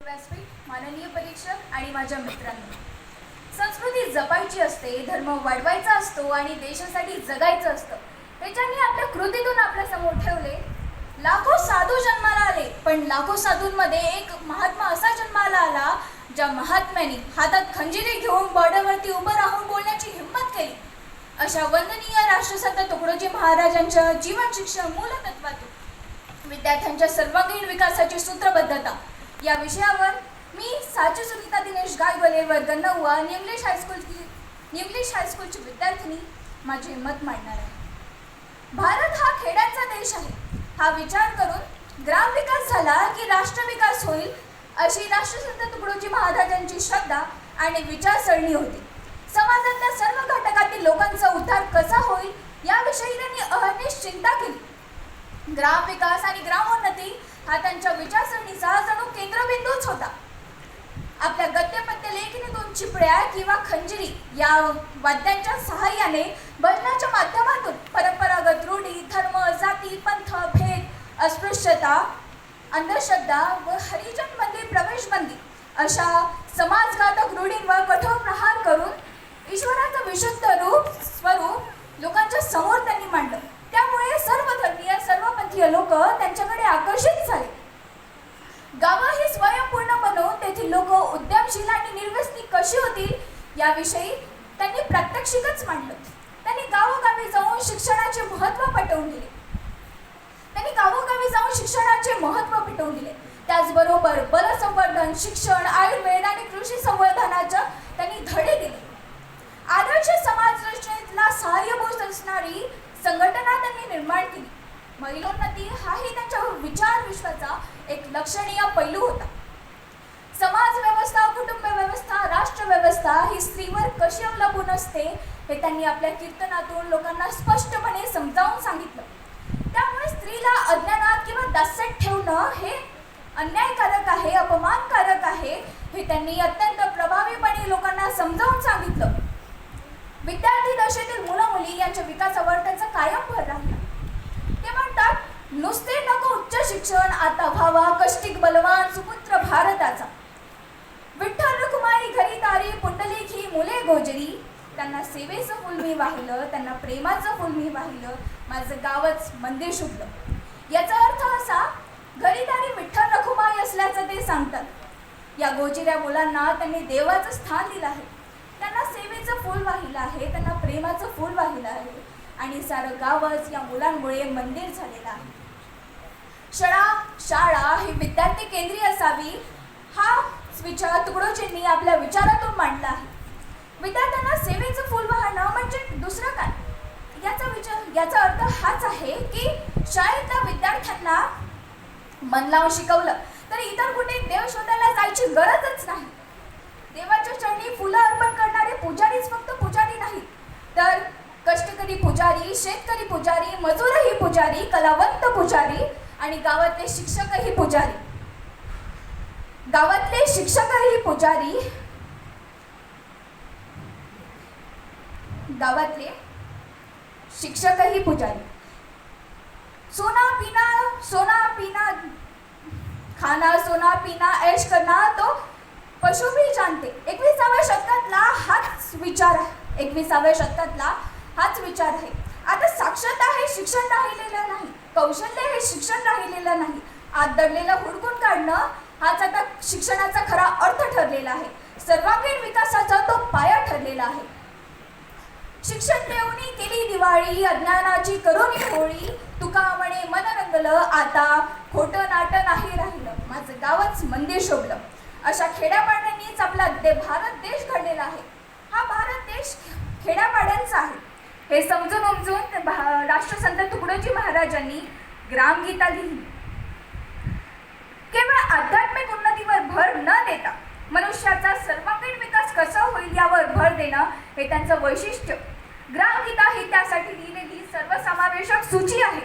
व्यासपीठ, माननीय परीक्षक आणि माझ्या मित्रांनो, संस्कृती जपायची असते, धर्म वाढवायचा असतो आणि देशासाठी जगायचं असतं. त्याच्याने आपल्या कृतीतून आपल्या समोर ठेवले. लाखो साधू जन्माला आले, पण लाखो साधूंमध्ये एक महात्मा असा जन्माला आला ज्या महात्म्याने हातात खंजिरी घेऊन बॉर्डरवरती उभं राहून बोलण्याची हिंमत केली. अशा वंदनीय राष्ट्रसंत तुकडोजी महाराजांच्या जीवन शिक्षण मूलतत्वातून विद्यार्थ्यांच्या सर्वांगीण विकासाची सूत्रबद्धता या विषयावर मी साची सुनीता दिनेश गायगोले वर्ग 9 इंग्लिश हायस्कूलची विद्यार्थिनी माझे मत मांडणार आहे. भारत हा खेड्यांचा देश आहे. हा विचार करून ग्रामविकास झाला की राष्ट्रविकास होईल, अशी राष्ट्रसंत तुकडोजी महाराजांची श्रद्धा आणि विचारसरणी होती. समाजातल्या सर्व घटकातील लोकांचा उद्धार कसा होईल याविषयी त्यांनी अहर्निश चिंता केली. ग्रामविकास आणि ग्रामोन्नती हा त्यांच्या विचारसरणीचा जणू केंद्रबिंदूच होता. आपल्या गद्यपद्य लेखणीतून चिपळ्या किंवा खंजिरी या वाद्यांच्या सहाय्याने भजनाच्या माध्यमातून परंपरागत रूढी, धर्म, जाती, पंथ, भेद, अस्पृश्यता, अंधश्रद्धा व हरिजन बंदी, प्रवेशबंदी अशा समाजघातक रूढींवर कठोर प्रहार करून ईश्वराचं विशुद्ध स्वरूप लोकांच्या समोर त्यांनी मांडलं. त्यामुळे सर्वधर्मीय, सर्वपंथीय लोक त्यांच्याकडे आकर्षित झाले. गावं ही स्वयंपूर्ण बनवून तेथील लोक उद्यमशील आणि निर्व्यसनी कशी होतील याविषयी त्यांनी प्रात्यक्षिकच मांडलं. त्यांनी गावोगावी जाऊन शिक्षणाचे महत्त्व पटवून दिले. त्याचबरोबर बलसंवर्धन, शिक्षण, आयुर्वेद आणि कृषी संवर्धनाच्या त्यांनी धडे दिले. आदर्श समाज रचनेला सहाय्यभूत असणारी संघटना त्यांनी निर्माण केली. महिलोन्नती हाही त्यांच्या विचार विश्वाचा एक लक्षणीय पैलू होता. समाज व्यवस्था, कुटुंब व्यवस्था, राष्ट्र व्यवस्था ही स्त्रीवर कशी अवलंबून असते हे त्यांनी आपल्या कीर्तनातून लोकांना स्पष्टपणे समजावून सांगितलं. त्यामुळे स्त्रीला अज्ञानात किंवा दास्यात ठेवणं हे अन्यायकारक आहे, अपमानकारक आहे हे त्यांनी अत्यंत प्रभावीपणे लोकांना समजावून सांगितलं. विद्यार्थी दशेतील मुलं मुली यांच्या विकासावर त्यांचा कायम भर राहिला. ते म्हणतात, नुसते नको उच्च शिक्षण, आता व्हावा कष्टिक बलवान सुपुत्र भारताचा. विठ्ठल रुक्माई घरी तारी, पुंडलिक ही मुले गोजरी. त्यांना सेवेचं फुल मी वाहिलं, त्यांना प्रेमाचं फुल मी वाहिलं, माझं गावच मंदिर शुभलं. याचा अर्थ असा, घरी तारी विठ्ठल रखुमाई असल्याचं ते सांगतात. या गोजिऱ्या मुलांना त्यांनी देवाचं स्थान दिलं आहे. त्यांना सेवेचं फूल वाहिलं आहे, त्यांना प्रेमाचं फूल वाहिलं आहे आणि सारं गावच या मुलांमुळे मंदिर झालेलं आहे. शाळा ही विद्यार्थी केंद्रीय असावी हा विचार तुकडोजींनी आपल्या विचारातून मांडला आहे. विद्यार्थ्यांना सेवेचं फूल वाहणं म्हणजे दुसरं काय? याचा अर्थ हाच आहे की शाळेतल्या विद्यार्थ्यांना मन लावून शिकवलं तर इतर कुठे देव शोधायला जायची गरजच नाही. देवाच्या चरणी फुलं अर्पण करणारे पुजारीच फक्त पुजारी नाही, तर कष्टकरी पुजारी, शेतकरी पुजारी, मजूरही पुजारी, कलावंत पुजारी आणि गावातले शिक्षकही पुजारी. सोना पीना खाना, सोना पीना ऐश करना तो पशु भी जानते. 21व्या शतकातला हाच विचार आहे. आता साक्षरता हे शिक्षण राहिलेलं नाही, कौशल्य हे शिक्षण राहिलेलं नाही. आत दडलेलं हुडकून काढणं हाच आता शिक्षणाचा खरा अर्थ ठरलेला आहे. सर्वांगीण विकासाचा तो पाया ठरलेला आहे. शिक्षण देऊनी केली दिवाळी, अज्ञानाची करुणी होळी. तुका म्हणे मन रंगलं, आता खोटं नाटं नाही राहिलं, माझं गावच मंदिर शोभलं. अशा खेड्यापाड्यांनीच आपला भारत देश घडलेला आहे. हा भारत देश खेड्यापाड्यांचा आहे हे समजून उमजून राष्ट्रसंत तुकडोजी महाराजांनी ग्रामगीता लिहिली. केवळ आध्यात्मिक उन्नतीवर भर न देता मनुष्याचा सर्वांगीण विकास कसा होईल यावर भर देणं हे त्यांचं वैशिष्ट्य. ग्रामगीता ही त्यासाठी लिहिलेली सर्वसमावेशक सूची आहे.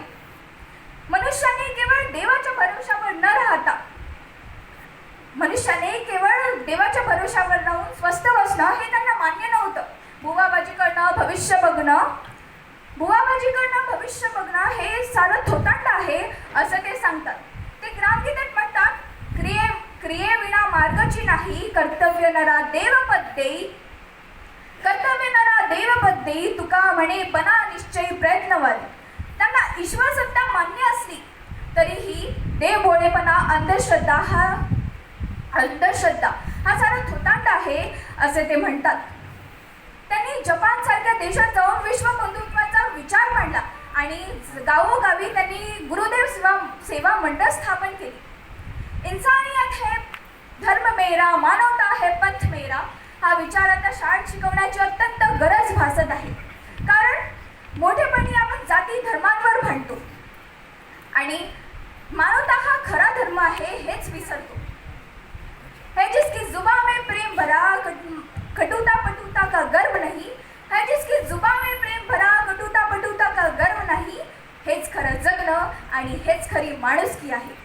मनुष्याने केवळ देवाच्या भरोशावर राहून स्वस्थ बसणं हे त्यांना मान्य नव्हतं. बुवाबाजी करणं, भविष्य बघणं हे सारं थोतांड आहे असं ते सांगतात. ते ग्रामगीतेत म्हणतात, क्रियेविना मार्गची नाही, कर्तव्य नरा देवपद देई. कर्तव्य नरा देवपद देई, तुका म्हणे बना निश्चयी प्रयत्नवादी. त्यांना ईश्वर सत्ता मान्य असली तरीही देवभोळेपणा, अंधश्रद्धा हा सारा थोतांड आहे असे ते म्हणतात. त्यांनी जपान सारख्या देशात जाऊन विश्व बंधुत्वाचा विचार मांडला आणि गावोगावी त्यांनी गुरुदेव सेवा मंडळ स्थापन केली. इन्सानियत है धर्म मेरा, मानवता है पंथ मेरा हा विचार आता शाळेत शिकवण्याची अत्यंत गरज भासत आहे. कारण मोठेपणी आपण जाती धर्मांवर भांडतो आणि मानवता हा खरा धर्म आहे हेच विसरतो. है जिसकी जुबान में प्रेम भरा, कटुता पटुता का गर्व नहीं. है जिसकी जुबान में प्रेम भरा, कटुता पटुता का गर्व नहीं. हेच खरं जगणं आणि हेच खरी माणुसकी आहे.